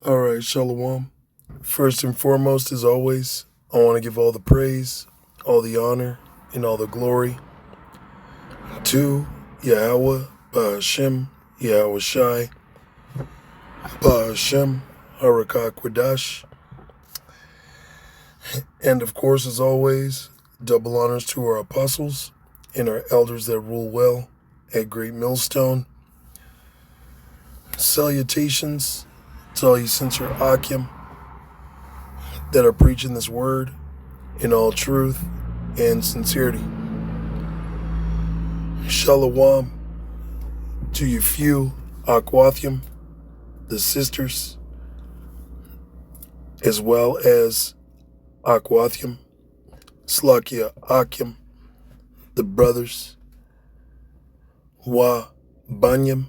All right, Shalom. First and foremost, as always, I want to give all the praise, all the honor, and all the glory to Yahweh, Ba'ashem, Yahweh Shai, Ba'ashem, Harakah Kwadash, and of course, as always, double honors to our apostles and our elders that rule well at Great Millstone. Salutations to all you sincere Akim that are preaching this word in all truth and sincerity. Shalom to you few Aquathium, the sisters, as well as Aquathium, Slakia Akim, the brothers, Wa Banyam,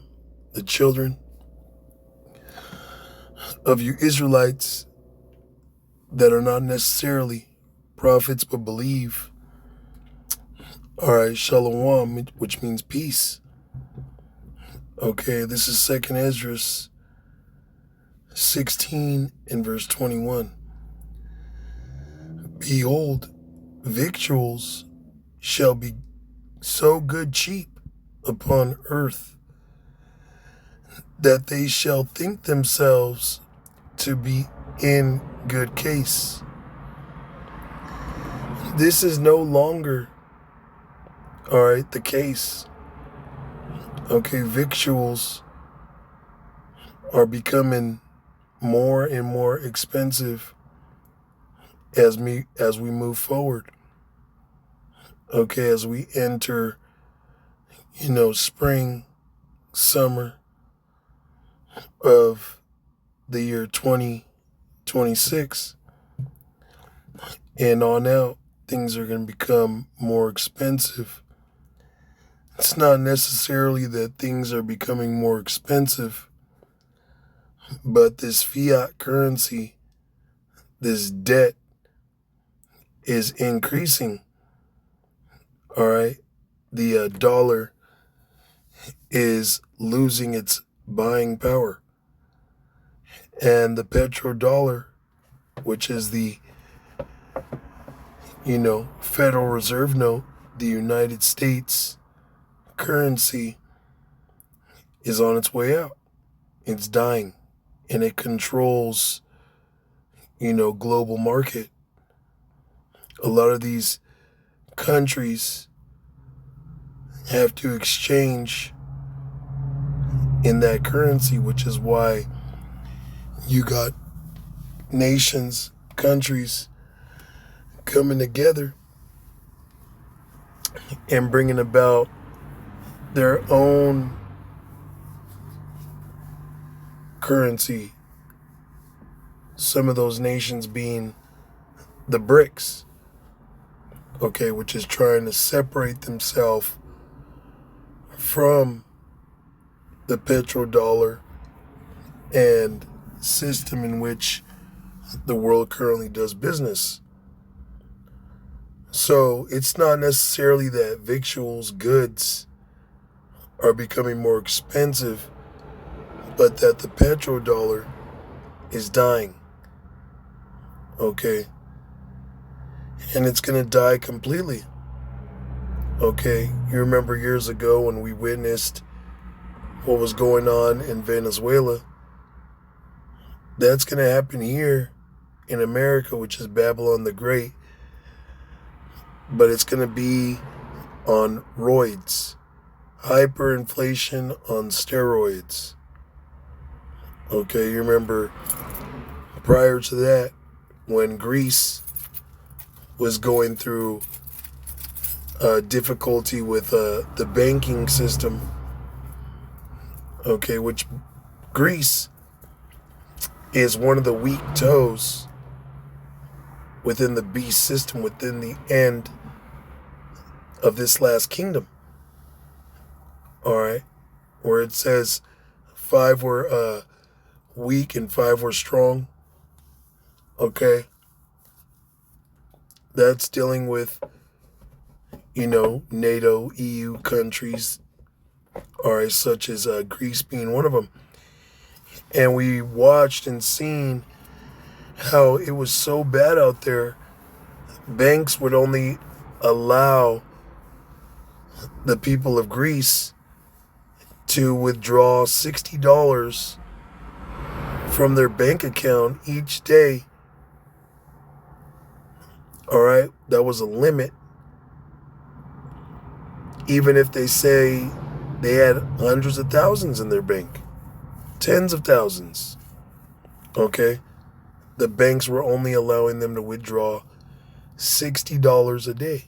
the children of you Israelites that are not necessarily prophets but believe. All right, Shalom, which means peace. Okay, this is 2nd Esdras 16 and verse 21. Behold, victuals shall be so good cheap upon earth that they shall think themselves to be in good case. This is no longer, all right, the case. Okay, victuals are becoming more and more expensive as we move forward. Okay, as we enter, spring, summer of the year 2026 and on out, things are going to become more expensive. It's not necessarily that things are becoming more expensive, but this fiat currency, this debt is increasing. All right. The dollar is losing its buying power. And the petrodollar, which is the, Federal Reserve note, the United States currency, is on its way out. It's dying. And it controls, global market. A lot of these countries have to exchange in that currency, which is why you got nations, countries coming together and bringing about their own currency. Some of those nations being the BRICS, okay, which is trying to separate themselves from the petrodollar and system in which the world currently does business. So it's not necessarily that victuals, goods are becoming more expensive, but that the petrodollar is dying. Okay. And it's going to die completely. Okay. You remember years ago when we witnessed what was going on in Venezuela. That's going to happen here in America, which is Babylon the Great. But it's going to be on roids. Hyperinflation on steroids. Okay, you remember prior to that, when Greece was going through difficulty with the banking system, okay, which Greece is one of the weak toes within the beast system, within the end of this last kingdom. All right, where it says 5 were weak and 5 were strong. Okay, that's dealing with, NATO, EU countries, all right, such as Greece being one of them. And we watched and seen how it was so bad out there. Banks would only allow the people of Greece to withdraw $60 from their bank account each day. All right, that was a limit. Even if they say they had hundreds of thousands in their bank, tens of thousands. Okay, the banks were only allowing them to withdraw $60 a day.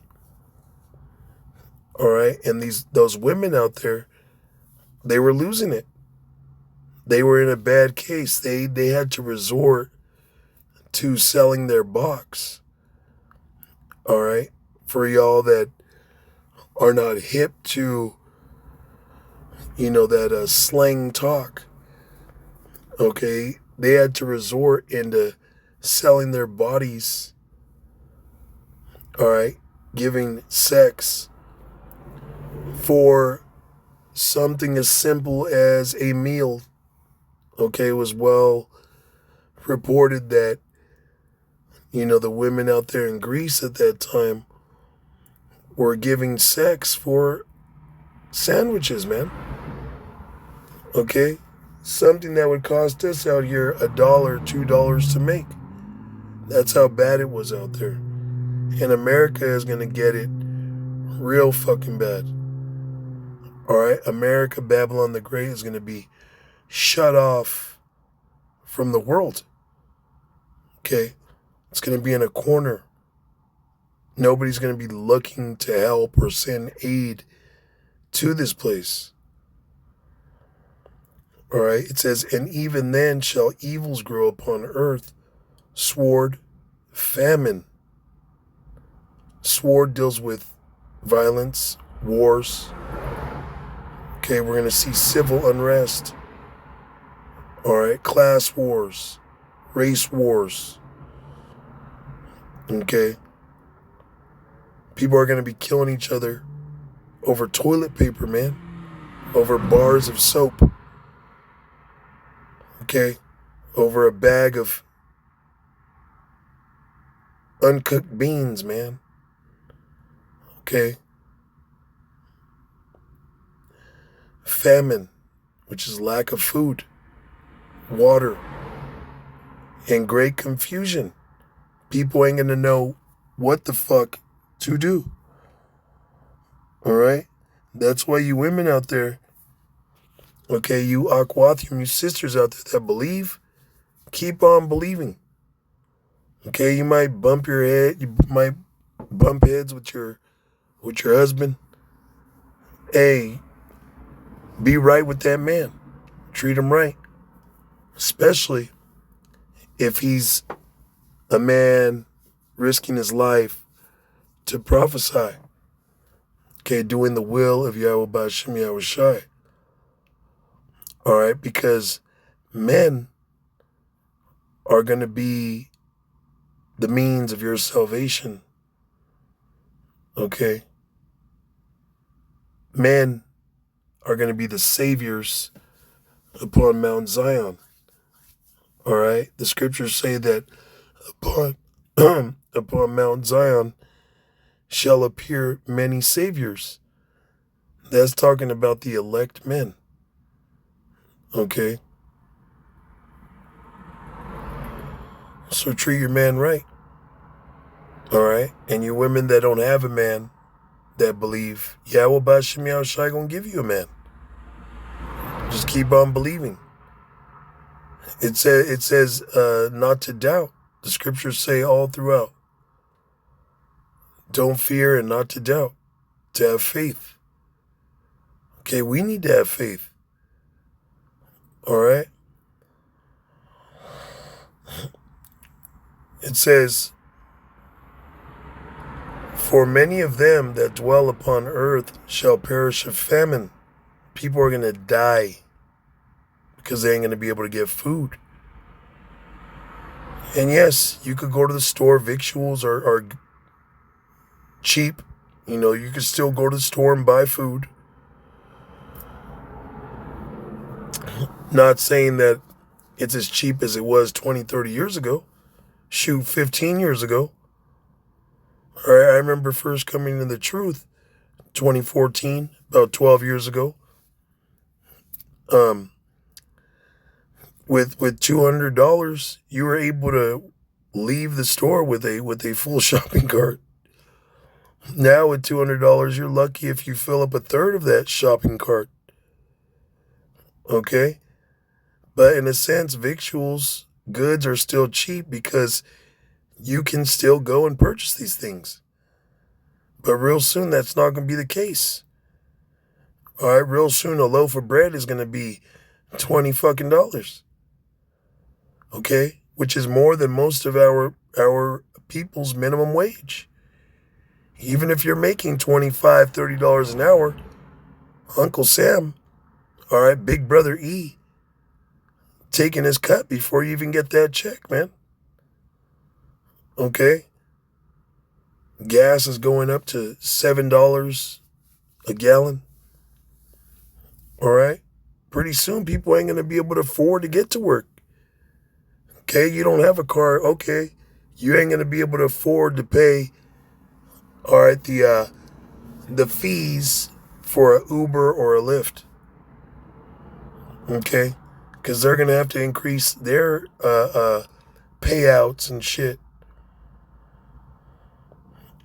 All right, and those women out there, they were losing it. They were in a bad case. They had to resort to selling their box. All right, for y'all that are not hip to, that slang talk. Okay, they had to resort into selling their bodies. All right, giving sex for something as simple as a meal. Okay, it was well reported that, the women out there in Greece at that time were giving sex for sandwiches, man. Okay, something that would cost us out here $1, $2 to make. That's how bad it was out there. And America is going to get it real fucking bad. All right, America, Babylon the Great, is going to be shut off from the world. Okay, it's going to be in a corner. Nobody's going to be looking to help or send aid to this place. All right, it says, and even then shall evils grow upon earth, sword, famine. Sword deals with violence, wars. Okay, we're going to see civil unrest. All right, class wars, race wars. Okay. People are going to be killing each other over toilet paper, man. Over bars of soap. Okay. Over a bag of uncooked beans, man. Okay. Famine, which is lack of food, water, and great confusion. People ain't going to know what the fuck to do. All right? That's why you women out there, okay, you Aquathium, you sisters out there that believe, keep on believing. Okay, you might bump your head, you might bump heads with your husband. Hey, be right with that man. Treat him right. Especially if he's a man risking his life to prophesy. Okay, doing the will of Yahweh Ba'ashem Yahweh Shai. All right, because men are going to be the means of your salvation. Okay? Men are going to be the saviors upon Mount Zion. All right? The scriptures say that upon Mount Zion shall appear many saviors. That's talking about the elect men. Okay? So treat your man right. All right? And you women that don't have a man that believe, Yahweh Ba'ashem Yahweh Shai gonna give you a man. Just keep on believing. It says not to doubt. The scriptures say all throughout. Don't fear and not to doubt. To have faith. Okay, we need to have faith. All right? It says, for many of them that dwell upon earth shall perish of famine. People are going to die because they ain't going to be able to get food. And yes, you could go to the store. Victuals are cheap. You could still go to the store and buy food. Not saying that it's as cheap as it was 20, 30 years ago. Shoot, 15 years ago. All right, I remember first coming to the truth, 2014, about 12 years ago. With $200, you were able to leave the store with a full shopping cart. Now with $200, you're lucky if you fill up a third of that shopping cart. Okay? But in a sense, victuals, goods are still cheap because you can still go and purchase these things. But real soon, that's not going to be the case. All right, real soon, a loaf of bread is going to be $20 fucking dollars. Okay? Which is more than most of our people's minimum wage. Even if you're making $25, $30 an hour, Uncle Sam, all right, Big Brother E, taking his cut before you even get that check, man. Okay? Gas is going up to $7 a gallon. All right? Pretty soon, people ain't going to be able to afford to get to work. Okay? You don't have a car. Okay. You ain't going to be able to afford to pay, all right, the fees for a Uber or a Lyft. Okay? Because they're going to have to increase their payouts and shit.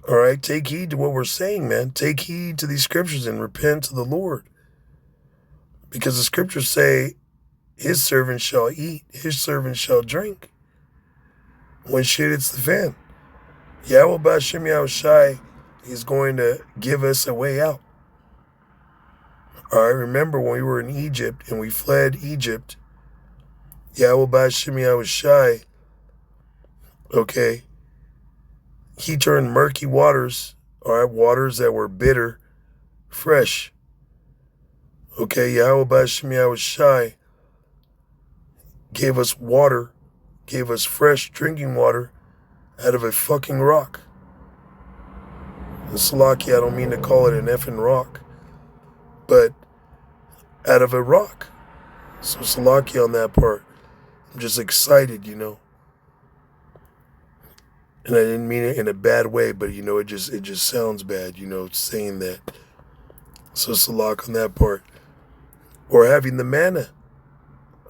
All right? Take heed to what we're saying, man. Take heed to these scriptures and repent to the Lord. Because the scriptures say, his servant shall eat, his servant shall drink. When shit hits the fan. Yahweh B'Shem Yahushai is going to give us a way out. All right, remember when we were in Egypt and we fled Egypt, Yahweh B'Shem Yahushai, okay, he turned murky waters, all right, waters that were bitter, fresh. Okay, Yahweh B'Shem Yahushai gave us water, gave us fresh drinking water out of a fucking rock. And Salaki, I don't mean to call it an effing rock, but out of a rock. So Salaki on that part. I'm just excited, you know. And I didn't mean it in a bad way, but you know, it just sounds bad, you know, saying that. So Salak on that part. Or having the manna.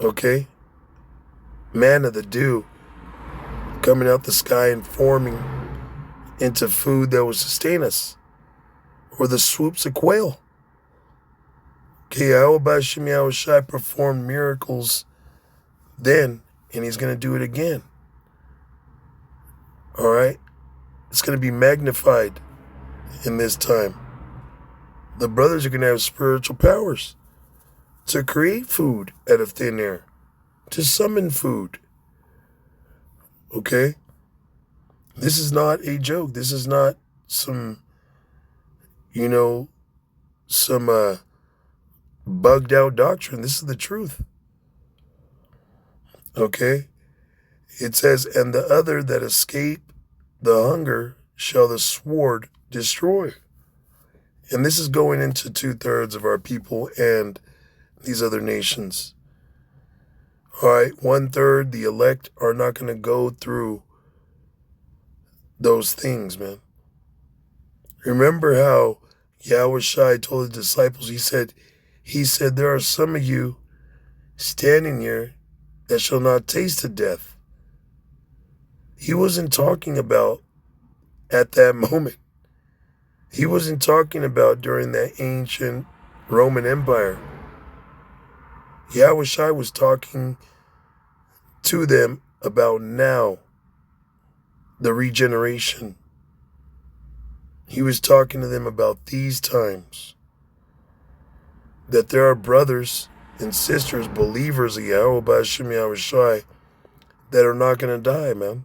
Okay? Manna, the dew, coming out the sky and forming into food that will sustain us. Or the swoops of quail. Okay, Yahweh B'Shem Yahushai performed miracles then, and he's going to do it again. All right? It's going to be magnified in this time. The brothers are going to have spiritual powers to create food out of thin air, to summon food. Okay? This is not a joke. This is not some, you know, some bugged out doctrine. This is the truth. Okay? It says, and the other that escape the hunger shall the sword destroy. And this is going into 2/3 of our people and these other nations. All right, 1/3, the elect are not going to go through those things, man. Remember how Yahushua told the disciples, he said, there are some of you standing here that shall not taste of death. He wasn't talking about at that moment. He wasn't talking about during that ancient Roman Empire. Yahushua was talking to them about now, the regeneration. He was talking to them about these times. That there are brothers and sisters, believers of Yahweh B'Shem Yahushai, that are not going to die, man.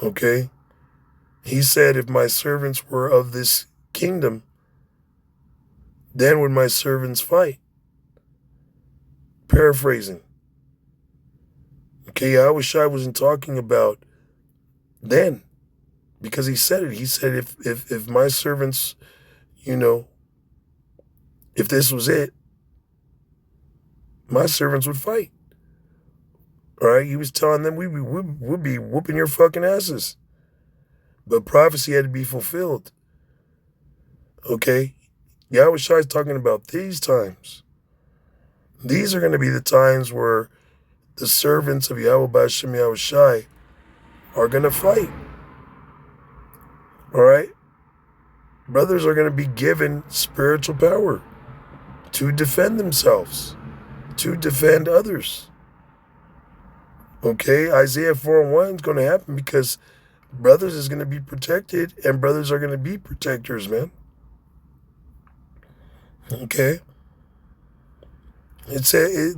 Okay? He said, if my servants were of this kingdom, then would my servants fight. Paraphrasing. Okay, Yahushua wasn't talking about then, because he said it. He said, if my servants, you know, if this was it, my servants would fight. All right, he was telling them we'd be whooping your fucking asses. But prophecy had to be fulfilled. Okay? Yahweh Shai is talking about these times. These are going to be the times where the servants of Yahweh B'Shem Yahweh Shai are going to fight. All right? Brothers are going to be given spiritual power to defend themselves, to defend others. Okay? Isaiah 4:1 is going to happen because brothers is going to be protected and brothers are going to be protectors, man. Okay? It says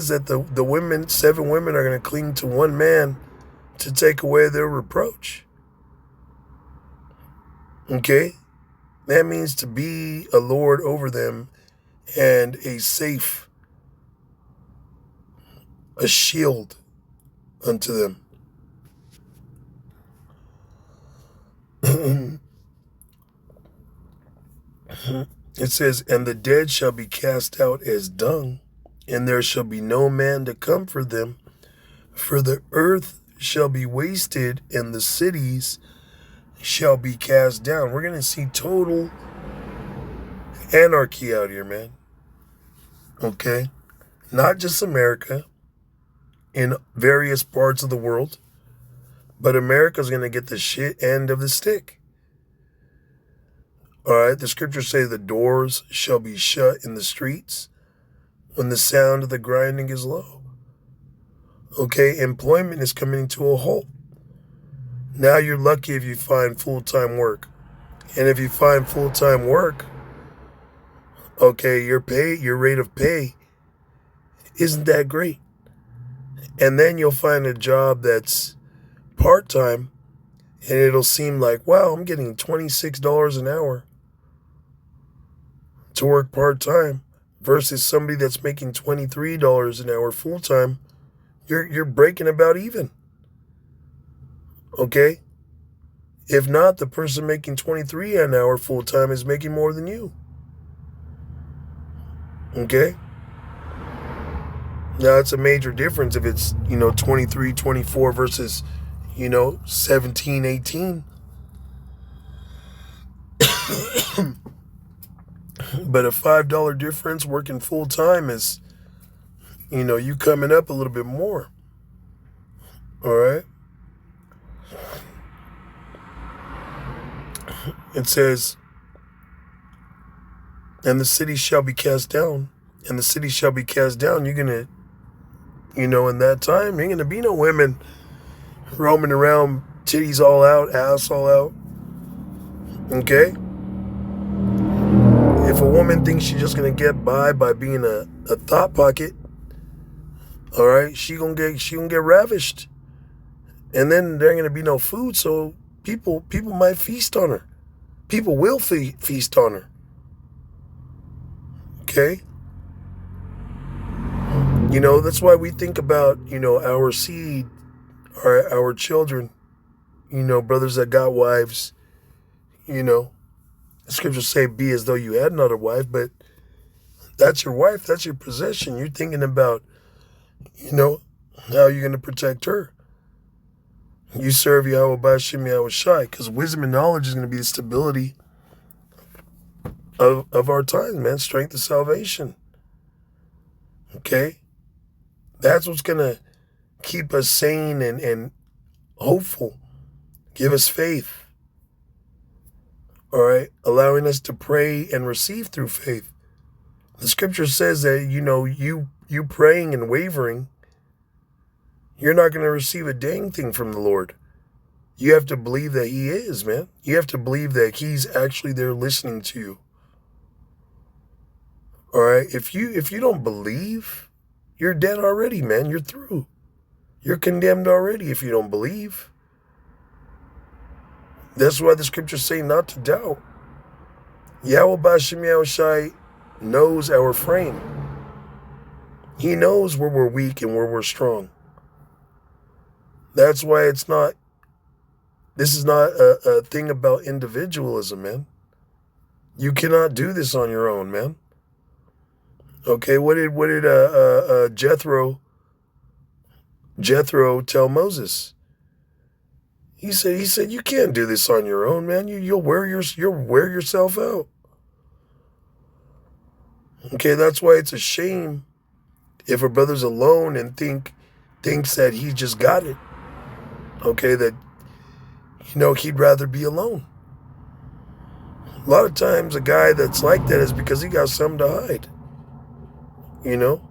that the women, 7 women, are going to cling to one man to take away their reproach. Okay? That means to be a lord over them and a shield unto them. It says, and the dead shall be cast out as dung, and there shall be no man to comfort them, for the earth shall be wasted, and the cities shall be cast down. We're going to see total anarchy out here, man. Okay? Not just America, in various parts of the world, but America's going to get the shit end of the stick. All right, the scriptures say the doors shall be shut in the streets when the sound of the grinding is low. Okay, employment is coming to a halt. Now you're lucky if you find full-time work. And if you find full-time work, okay, your rate of pay isn't that great. And then you'll find a job that's part-time, and it'll seem like, wow, I'm getting $26 an hour to work part-time versus somebody that's making $23 an hour full-time. You're breaking about even. Okay? If not, the person making $23 an hour full-time is making more than you. Okay? Now, it's a major difference if it's, 23, 24 versus, 17, 18. But a $5 difference working full time is, you coming up a little bit more. All right. It says, and the city shall be cast down, and the city shall be cast down. You're going to, in that time, there ain't going to be no women roaming around, titties all out, ass all out. Okay? If a woman thinks she's just gonna get by being a thought pocket, all right, she gonna get ravished, and then there ain't gonna be no food. So people might feast on her. People will feast on her. Okay. That's why we think about our seed, our children. Brothers that got wives. The scriptures say, be as though you had another wife, but that's your wife, that's your possession. You're thinking about, how you're going to protect her. You serve Yahweh B'Shem Yahweh Shai, because wisdom and knowledge is going to be the stability of our times, man. Strength of salvation. Okay? That's what's going to keep us sane and hopeful. Give us faith. All right, allowing us to pray and receive through faith. The scripture says that, you praying and wavering, you're not going to receive a dang thing from the Lord. You have to believe that he is, man. You have to believe that he's actually there listening to you. All right, if you don't believe, you're dead already, man. You're through. You're condemned already if you don't believe. That's why the scriptures say not to doubt. Yahweh B'Shem Yahweh Shai knows our frame. He knows where we're weak and where we're strong. That's why this is not a thing about individualism, man. You cannot do this on your own, man. Okay, what did Jethro tell Moses? He said you can't do this on your own, man. You'll wear yourself out. Okay, that's why it's a shame if a brother's alone and thinks that he just got it. Okay, that he'd rather be alone. A lot of times a guy that's like that is because he got something to hide. You know?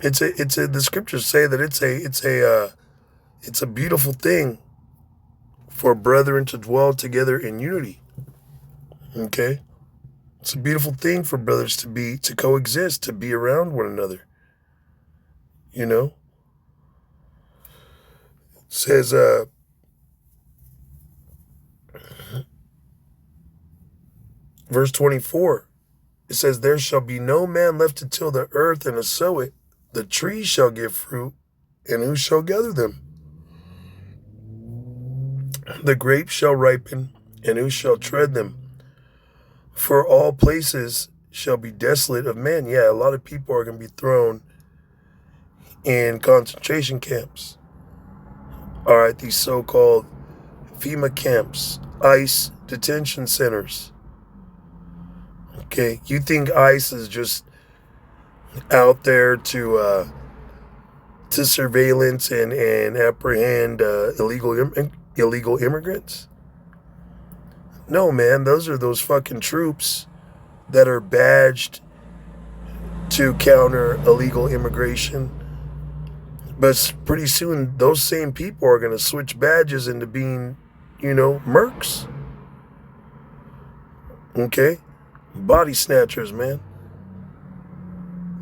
The scriptures say that it's a beautiful thing for brethren to dwell together in unity. Okay? It's a beautiful thing for brothers to coexist, to be around one another. You know? It says verse 24. It says, there shall be no man left to till the earth and to sow it. The trees shall give fruit, and who shall gather them? The grapes shall ripen, and who shall tread them? For all places shall be desolate of men. Yeah, a lot of people are going to be thrown in concentration camps. All right, these so-called FEMA camps, ICE detention centers. Okay, you think ICE is just out there to surveillance and apprehend illegal immigrants? No, man, those are those fucking troops that are badged to counter illegal immigration. But pretty soon, those same people are going to switch badges into being, mercs. Okay? Body snatchers, man.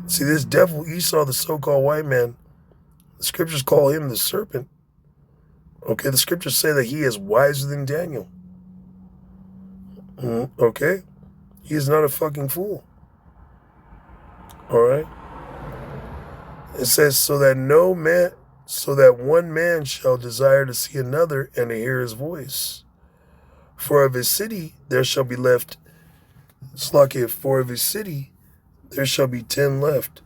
See, this devil Esau, the so-called white man, the scriptures call him the serpent. Okay, the scriptures say that he is wiser than Daniel. Okay? He is not a fucking fool. All right? It says, so that one man shall desire to see another and to hear his voice. For of his city there shall be left, for of his city there shall be 10 left,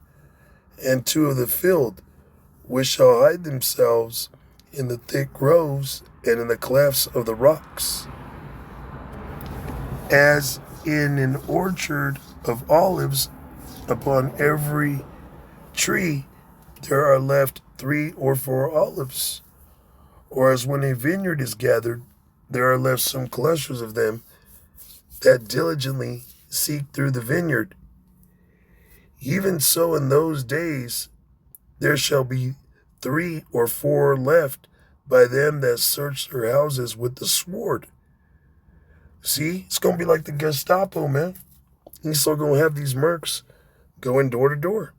and 2 of the field, which shall hide themselves in the thick groves and in the clefts of the rocks. As in an orchard of olives, upon every tree there are left 3 or 4 olives. Or as when a vineyard is gathered, there are left some clusters of them that diligently seek through the vineyard. Even so in those days there shall be 3 or 4 left by them that search their houses with the sword. See, it's going to be like the Gestapo, man. He's still going to have these mercs going door to door.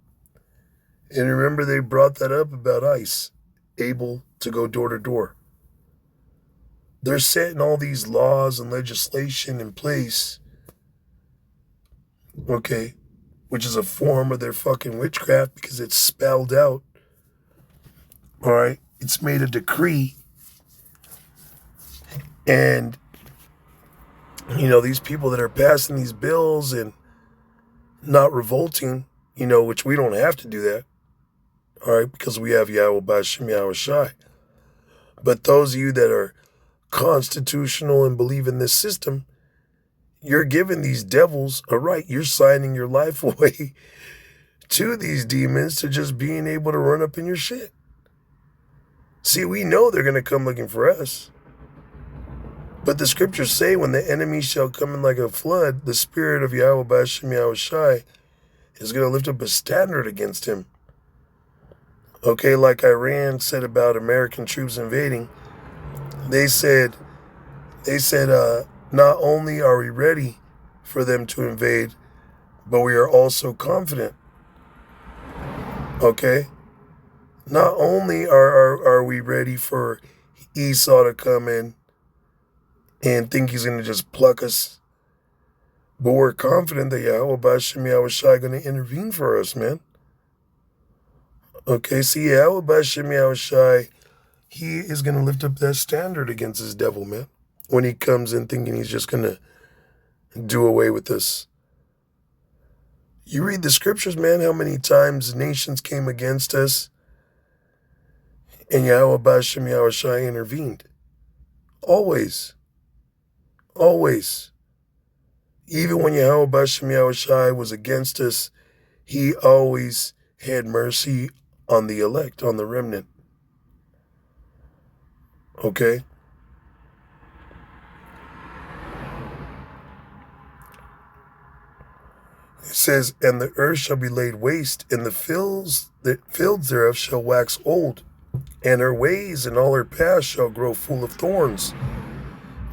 And remember, they brought that up about ICE, able to go door to door. They're setting all these laws and legislation in place, okay, which is a form of their fucking witchcraft because it's spelled out. All right, it's made a decree. And, these people that are passing these bills and not revolting, which we don't have to do that. All right, because we have Yahweh B'Shem Yahweh Shai. But those of you that are constitutional and believe in this system, you're giving these devils a right. You're signing your life away to these demons to just being able to run up in your shit. See, we know they're going to come looking for us. But the scriptures say when the enemy shall come in like a flood, the spirit of Yahweh B'Shem Yahweh Shai is going to lift up a standard against him. Okay, like Iran said about American troops invading, they said, not only are we ready for them to invade, but we are also confident. Okay? Not only are we ready for Esau to come in and think he's going to just pluck us, but we're confident that Yahweh B'Shem Yahweh Shai is going to intervene for us, man. Okay, see, Yahweh B'Shem Yahweh Shai, he is going to lift up that standard against this devil, man, when he comes in thinking he's just going to do away with us. You read the scriptures, man, how many times nations came against us and Yahweh Bashem Yahweh Shai intervened. Always. Always. Even when Yahweh Bashem Yahweh Shai was against us, he always had mercy on the elect, on the remnant. Okay? It says, and the earth shall be laid waste, and the fields thereof shall wax old, and her ways and all her paths shall grow full of thorns,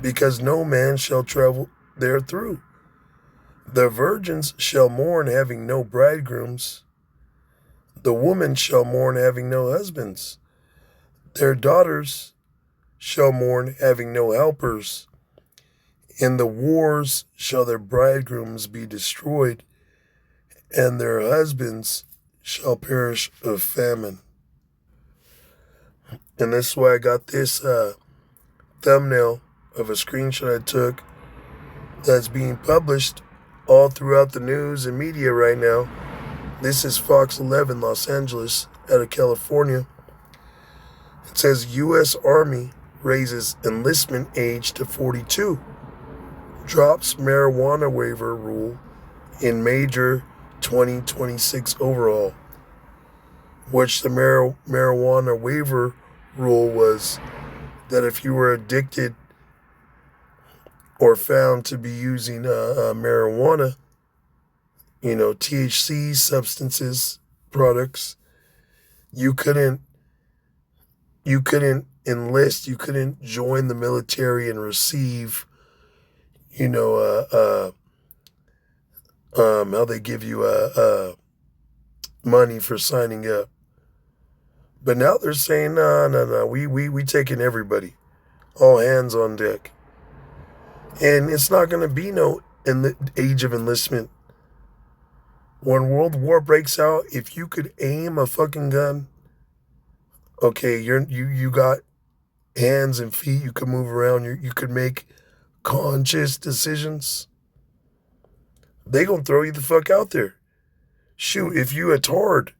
because no man shall travel therethrough. The virgins shall mourn, having no bridegrooms. The woman shall mourn, having no husbands. Their daughters shall mourn, having no helpers. In the wars shall their bridegrooms be destroyed, and their husbands shall perish of famine. And that's why I got this thumbnail of a screenshot I took that's being published all throughout the news and media right now. This is Fox 11, Los Angeles, out of California. It says U.S. Army raises enlistment age to 42, drops marijuana waiver rule in major 2026 overhaul, which the marijuana waiver rule was that if you were addicted or found to be using marijuana, THC substances, products, you couldn't enlist, you couldn't join the military and receive, how they give you money for signing up. But now they're saying, no, we taking everybody, all hands on deck. And it's not going to be no in the age of enlistment. When World War breaks out, if you could aim a fucking gun, okay, you got hands and feet, you could move around, you could make conscious decisions, they gonna throw you the fuck out there. Shoot, if you a tard,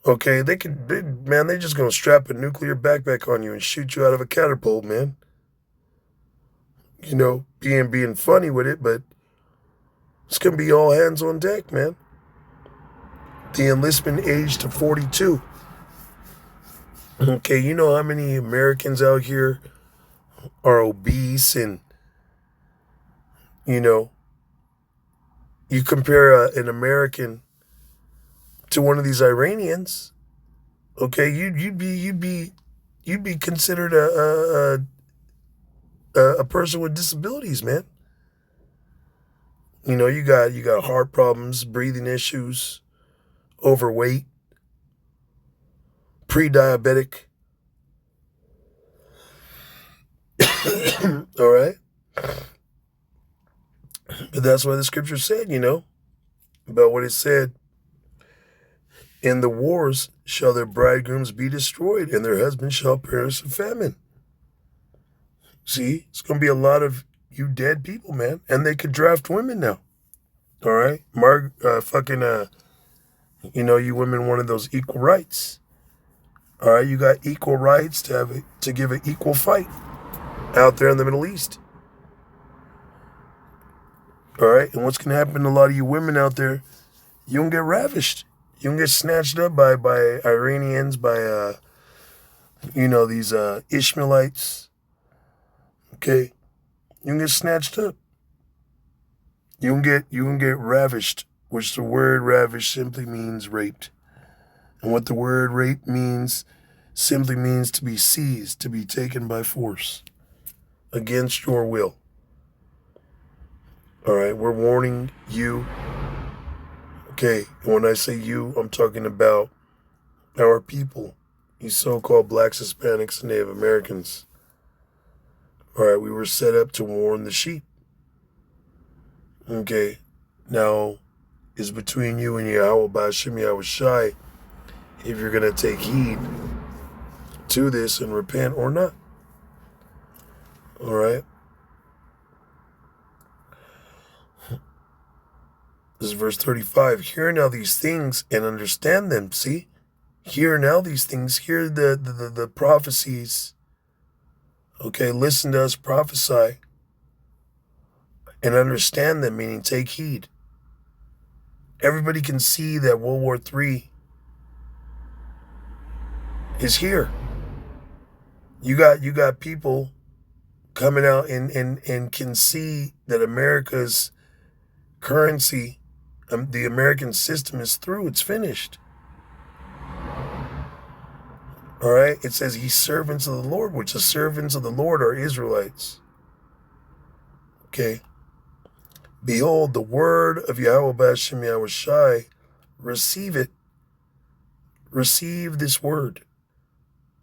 okay, they just gonna strap a nuclear backpack on you and shoot you out of a catapult, man. Being funny with it, but it's gonna be all hands on deck, man. The enlistment age to 42. Okay, you know how many Americans out here are obese and, you compare an American to one of these Iranians, okay, you'd be considered a person with disabilities, man. You got heart problems, breathing issues, overweight, pre-diabetic. All right? But that's what the scripture said, about what it said. In the wars shall their bridegrooms be destroyed, and their husbands shall perish of famine. See, it's going to be a lot of you dead people, man. And they could draft women now. All right? You women wanted those equal rights. All right? You got equal rights to give an equal fight out there in the Middle East. All right? And what's going to happen to a lot of you women out there, you don't get ravished. You don't get snatched up by Iranians, by, these Ishmaelites. Okay? You can get snatched up. You can get ravished, which the word ravished simply means raped. And what the word rape means simply means to be seized, to be taken by force, against your will. All right, we're warning you. Okay, when I say you, I'm talking about our people, these so-called blacks, Hispanics, and Native Americans. All right, we were set up to warn the sheep. Okay, now it's between you and Yahweh Bashem Yahweh Shai if you're going to take heed to this and repent or not. All right? This is verse 35. Hear now these things and understand them. See? Hear now these things. Hear the prophecies. Okay, listen to us prophesy and understand them, meaning take heed. Everybody can see that World War III is here. You got people coming out and can see that America's currency, the American system is through. It's finished. All right. It says, ye servants of the Lord, which the servants of the Lord are Israelites. Okay. Behold, the word of Yahweh Bashem Yahushai, receive it. Receive this word.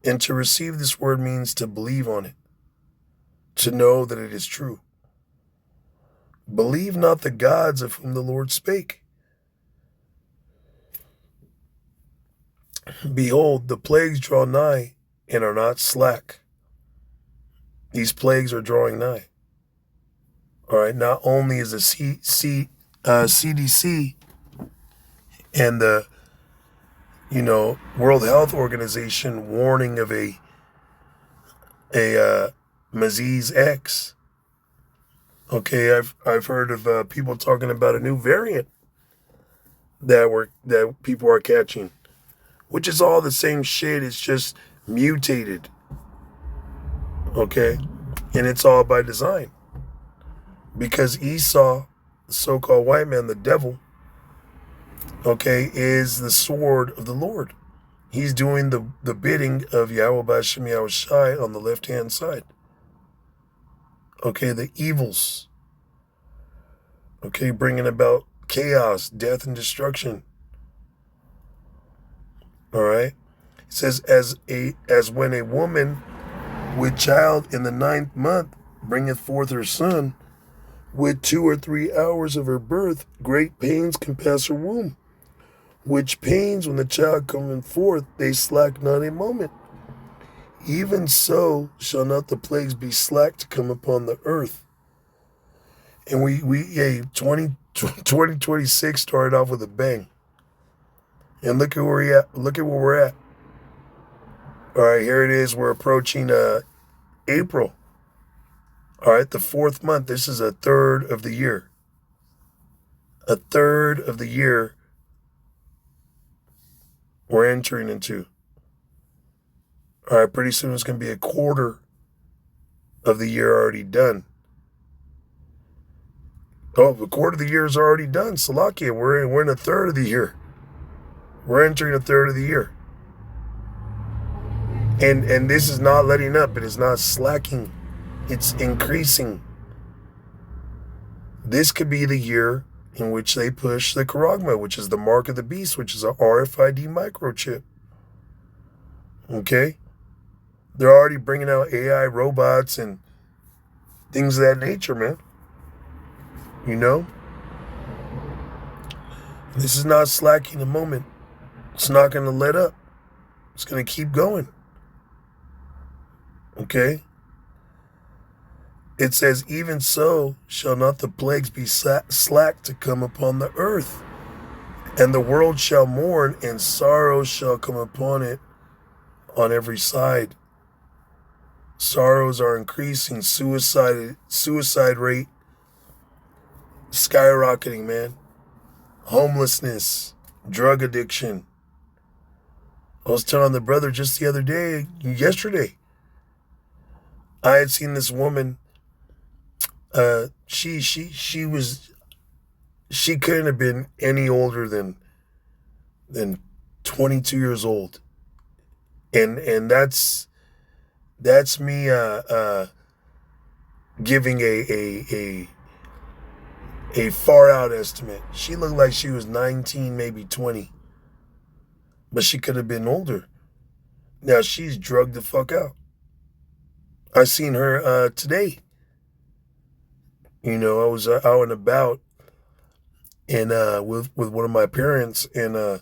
And to receive this word means to believe on it, to know that it is true. Believe not the gods of whom the Lord spake. Behold, the plagues draw nigh and are not slack. These plagues are drawing nigh. All right, not only is the CDC and the World Health Organization warning of a Maziz X. Okay, I've heard of people talking about a new variant that people are catching, which is all the same shit. It's just mutated. Okay, and it's all by design, because Esau, the so-called white man, the devil, okay, is the sword of the Lord. He's doing the bidding of Yahweh Bashem Yahushai on the left-hand side. Okay, the evils. Okay, bringing about chaos, death, and destruction. All right. It says, as when a woman with child in the 9th month bringeth forth her son, with 2 or 3 hours of her birth, great pains compass her womb. Which pains, when the child cometh forth, they slack not a moment. Even so shall not the plagues be slack to come upon the earth. And 2026 started off with a bang. And look at where we're at. Look at where we're at. All right, here it is. We're approaching April. All right, the 4th month. This is a third of the year. A third of the year we're entering into. All right, pretty soon it's going to be a quarter of the year already done. Oh, the quarter of the year is already done. Salakia, we're in a third of the year. We're entering a third of the year. And this is not letting up. It is not slacking. It's increasing. This could be the year in which they push the Karagma, which is the mark of the beast, which is a RFID microchip. Okay? They're already bringing out AI robots and things of that nature, man. You know? This is not slacking a moment. It's not going to let up. It's going to keep going. Okay? It says, even so shall not the plagues be slack to come upon the earth. And the world shall mourn, and sorrow shall come upon it on every side. Sorrows are increasing. Suicide rate skyrocketing, man. Homelessness, drug addiction. I was telling the brother just the other day, yesterday, I had seen this woman. She couldn't have been any older than 22 years old, and that's me giving a far out estimate. She looked like she was 19, maybe 20, but she could have been older. Now she's drugged the fuck out. I seen her today. You know, I was out and about, and with one of my parents, and I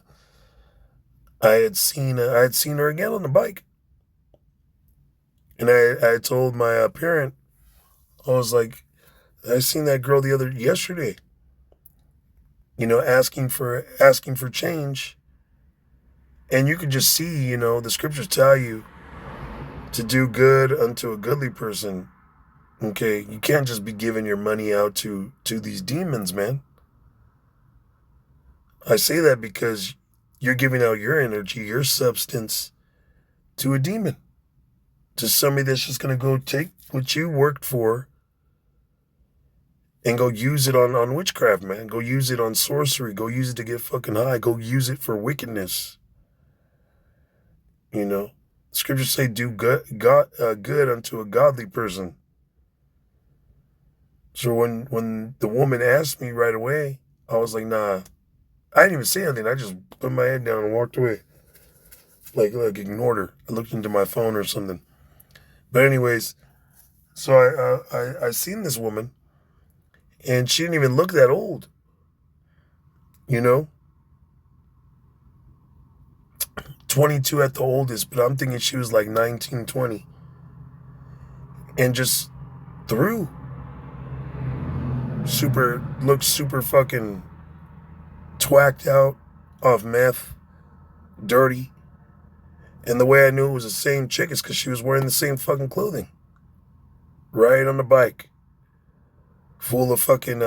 had seen her again on the bike, and I told my parent, I was like, I seen that girl yesterday. asking for change. And you can just see, the scriptures tell you to do good unto a goodly person. Okay, you can't just be giving your money out to these demons, man. I say that because you're giving out your energy, your substance to a demon, to somebody that's just going to go take what you worked for and go use it on witchcraft, man. Go use it on sorcery. Go use it to get fucking high. Go use it for wickedness. Scriptures say do good unto a godly person. So when the woman asked me right away, I was like, nah. I didn't even say anything. I just put my head down and walked away. Like ignored her. I looked into my phone or something. But anyways, so I seen this woman, and she didn't even look that old. 22 at the oldest, but I'm thinking she was like 19, 20. And just through. Looked super fucking twacked out off meth, dirty. And the way I knew it was the same chick is because she was wearing the same fucking clothing. Right on the bike. Full of fucking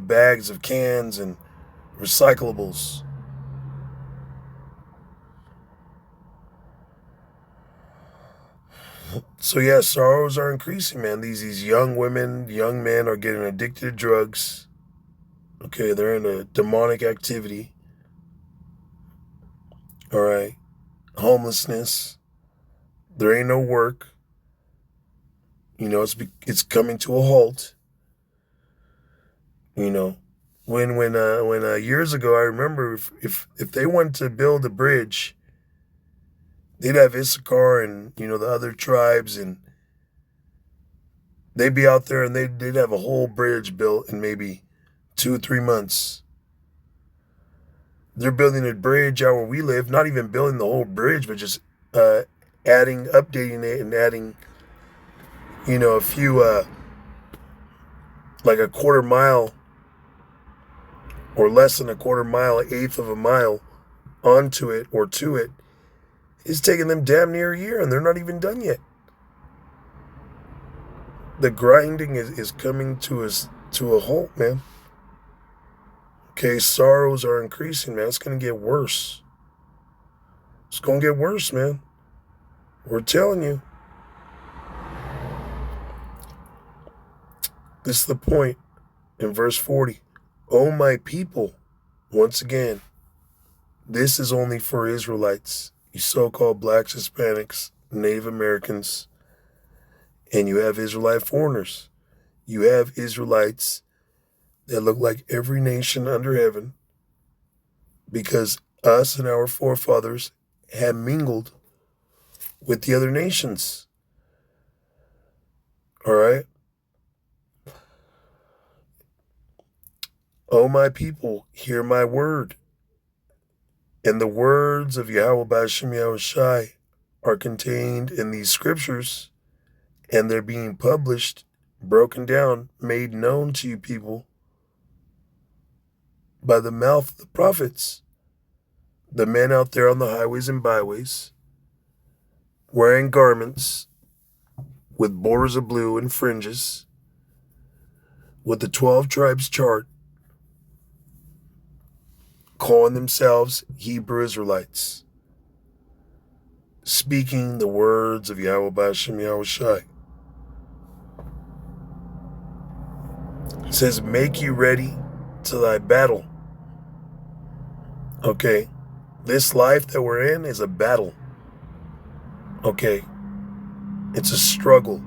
bags of cans and recyclables. So yeah, sorrows are increasing, man. These young women, young men are getting addicted to drugs. Okay, they're in a demonic activity. All right. Homelessness. There ain't no work. It's coming to a halt. When years ago, I remember if they wanted to build a bridge, they'd have Issachar and the other tribes, and they'd be out there and they'd have a whole bridge built in maybe 2-3 months. They're building a bridge out where we live, not even building the whole bridge, but just updating it and adding, a few, like a quarter mile or less than a quarter mile, an eighth of a mile onto it or to it. It's taking them damn near a year, and they're not even done yet. The grinding is coming to a halt, man. Okay, sorrows are increasing, man. It's going to get worse. It's going to get worse, man. We're telling you. This is the point in verse 40. Oh, my people, once again, this is only for Israelites, you so-called blacks, Hispanics, Native Americans, and you have Israelite foreigners. You have Israelites that look like every nation under heaven, because us and our forefathers have mingled with the other nations. All right? O my people, hear my word. And the words of Yahweh B'Hashem Yahushai are contained in these scriptures, and they're being published, broken down, made known to you people by the mouth of the prophets, the men out there on the highways and byways, wearing garments with borders of blue and fringes, with the 12 tribes chart, calling themselves Hebrew Israelites, speaking the words of Yahweh B'Hashem Yahushai. It says, make you ready to thy battle. Okay, this life that we're in is a battle. Okay, it's a struggle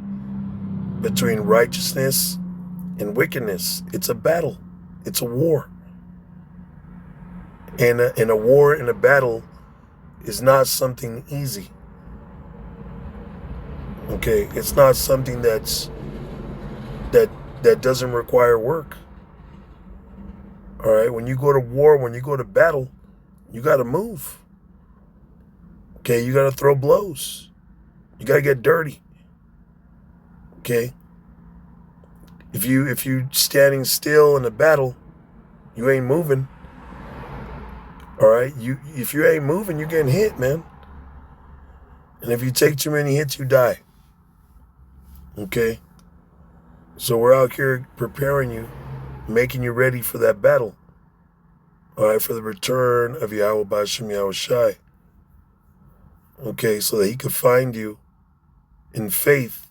between righteousness and wickedness. It's a battle. It's a war. And a war and a battle is not something easy. Okay, it's not something that doesn't require work. All right, when you go to war, when you go to battle, you got to move. Okay, you got to throw blows. You got to get dirty. Okay, if you standing still in a battle, you ain't moving. All right, if you ain't moving, you're getting hit, man. And if you take too many hits, you die. Okay? So we're out here preparing you, making you ready for that battle. All right, for the return of Yahweh Ba'ashem Yahweh Shai. Okay, so that he could find you in faith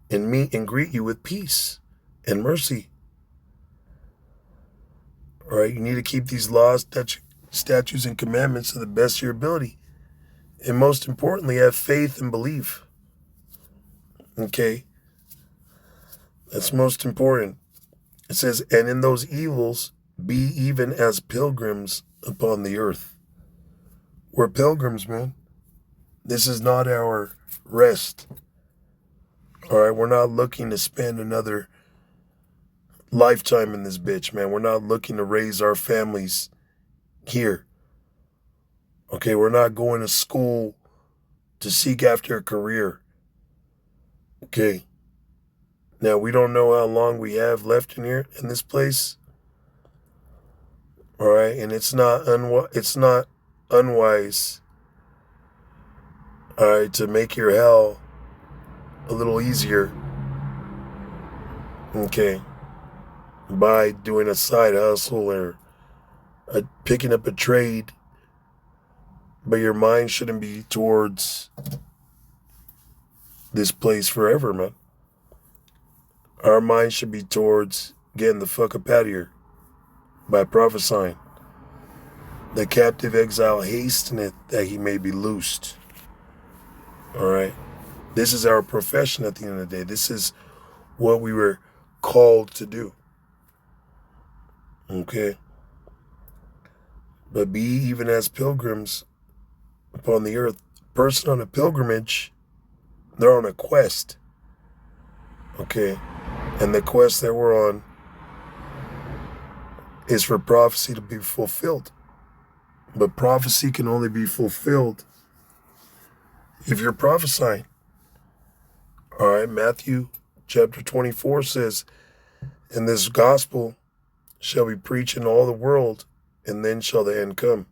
and meet and greet you with peace and mercy. All right, you need to keep these laws, statutes, and commandments to the best of your ability. And most importantly, have faith and belief. Okay? That's most important. It says, and in those evils, be even as pilgrims upon the earth. We're pilgrims, man. This is not our rest. All right, we're not looking to spend another lifetime in this bitch, man. We're not looking to raise our families here. Okay, we're not going to school to seek after a career. Okay. Now, we don't know how long we have left in here, in this place. All right, and it's not unwise, all right, to make your hell a little easier, okay, by doing a side hustle or picking up a trade, but your mind shouldn't be towards this place forever, man. Our mind should be towards getting the fuck up out of here by prophesying. The captive exile hasteneth that he may be loosed. All right. This is our profession at the end of the day. This is what we were called to do. Okay. But be even as pilgrims upon the earth. Person on a pilgrimage, they're on a quest. Okay. And the quest that we're on is for prophecy to be fulfilled. But prophecy can only be fulfilled if you're prophesying. All right, Matthew chapter 24 says, and this gospel shall be preached in all the world, and then shall the end come.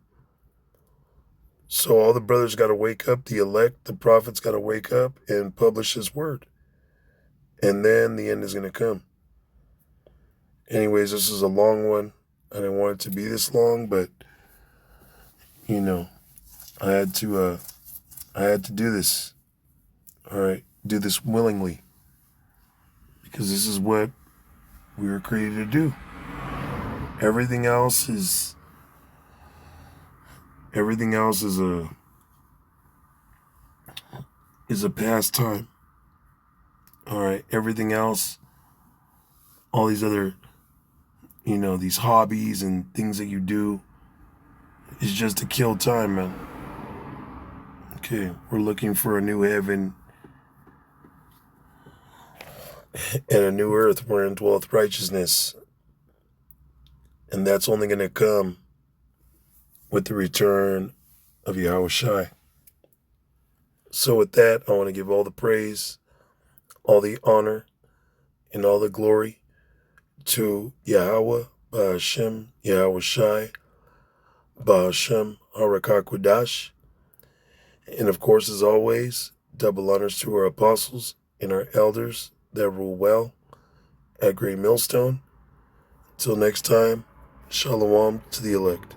So all the brothers got to wake up, the elect, the prophets got to wake up and publish his word. And then the end is going to come. Anyways, this is a long one. I didn't want it to be this long, but, you know, I had to do this. All right, do this willingly. Because this is what we were created to do. Everything else is a pastime. All right, everything else, all these other, these hobbies and things that you do is just to kill time, man. Okay, we're looking for a new heaven and a new earth wherein dwelleth righteousness. And that's only going to come with the return of Yahweh Shai. So with that, I want to give all the praise, all the honor, and all the glory to Yahweh, Ba'ashem, Yahweh Shai, Ba'ashem, Harakakwadash. And of course, as always, double honors to our apostles and our elders that rule well at Great Millstone. Till next time, Shalom to the elect.